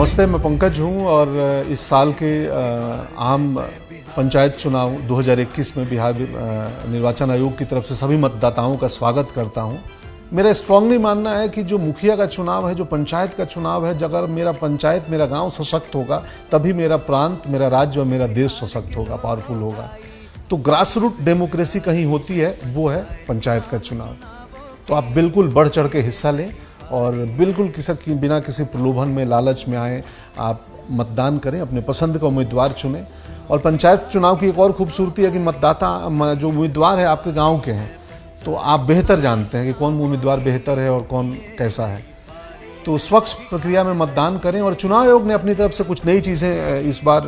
नमस्ते, मैं पंकज हूँ और इस साल के आम पंचायत चुनाव 2021 में बिहार निर्वाचन आयोग की तरफ से सभी मतदाताओं का स्वागत करता हूँ। मेरा स्ट्रांगली मानना है कि जो मुखिया का चुनाव है, जो पंचायत का चुनाव है, अगर मेरा पंचायत, मेरा गांव सशक्त होगा तभी मेरा प्रांत, मेरा राज्य और मेरा देश सशक्त होगा, पावरफुल होगा। तो ग्रास रूट डेमोक्रेसी कहीं होती है, वो है पंचायत का चुनाव। तो आप बिल्कुल बढ़ चढ़ के हिस्सा लें और बिल्कुल बिना किसी प्रलोभन में, लालच में आए आप मतदान करें, अपने पसंद का उम्मीदवार चुनें। और पंचायत चुनाव की एक और खूबसूरती है कि मतदाता जो उम्मीदवार है आपके गांव के हैं, तो आप बेहतर जानते हैं कि कौन उम्मीदवार बेहतर है और कौन कैसा है। तो स्वच्छ प्रक्रिया में मतदान करें। और चुनाव आयोग ने अपनी तरफ से कुछ नई चीज़ें इस बार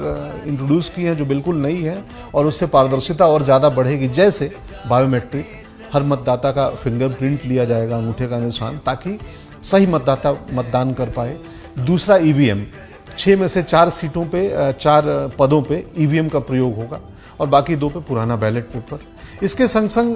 इंट्रोड्यूस की हैं जो बिल्कुल नई हैं और उससे पारदर्शिता और ज़्यादा बढ़ेगी। जैसे बायोमेट्रिक, हर मतदाता का फिंगरप्रिंट लिया जाएगा, अंगूठे का निशान, ताकि सही मतदाता मतदान कर पाए। दूसरा ईवीएम, 6 में से 4 सीटों पे, 4 पदों पे ईवीएम का प्रयोग होगा और बाकी 2 पे पुराना बैलेट पेपर। इसके संग संग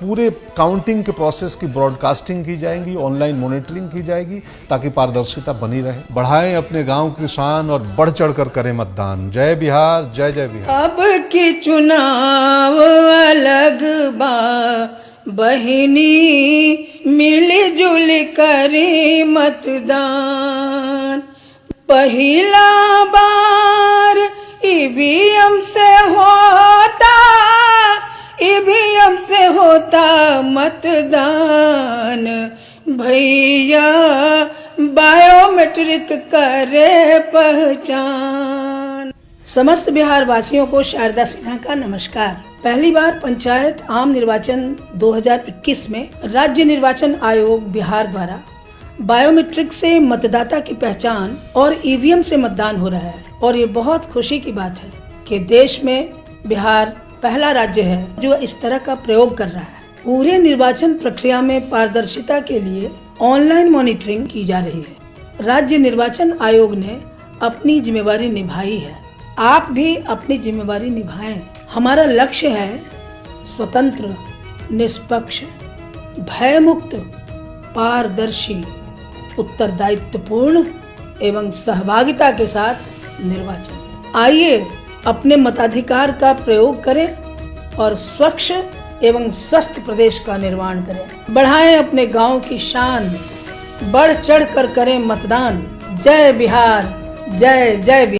पूरे काउंटिंग के प्रोसेस की ब्रॉडकास्टिंग की जाएगी, ऑनलाइन मॉनिटरिंग की जाएगी ताकि पारदर्शिता बनी रहे। बढ़ाएं अपने गांव की शान और बढ़ चढ़ कर करें मतदान। जय बिहार, जय जय बिहार। अब की चुनाव अलग बा बहिनी, मिलजुल करी मतदान। पहिला बार ईवीएम से होता मतदान। भैया बायोमेट्रिक करे पहचान। समस्त बिहार वासियों को शारदा सिन्हा का नमस्कार। पहली बार पंचायत आम निर्वाचन 2021 में राज्य निर्वाचन आयोग बिहार द्वारा बायोमेट्रिक से मतदाता की पहचान और ईवीएम से मतदान हो रहा है। और ये बहुत खुशी की बात है कि देश में बिहार पहला राज्य है जो इस तरह का प्रयोग कर रहा है। पूरे निर्वाचन प्रक्रिया में पारदर्शिता के लिए ऑनलाइन मॉनिटरिंग की जा रही है। राज्य निर्वाचन आयोग ने अपनी जिम्मेवारी निभाई है, आप भी अपनी जिम्मेवारी निभाएं। हमारा लक्ष्य है स्वतंत्र, निष्पक्ष, भयमुक्त, पारदर्शी, उत्तरदायित्वपूर्ण एवं सहभागिता के साथ निर्वाचन। आइए अपने मताधिकार का प्रयोग करें और स्वच्छ एवं स्वस्थ प्रदेश का निर्माण करें। बढ़ाएं अपने गांव की शान, बढ़ चढ़ कर करें मतदान। जय बिहार, जय जय बिहार।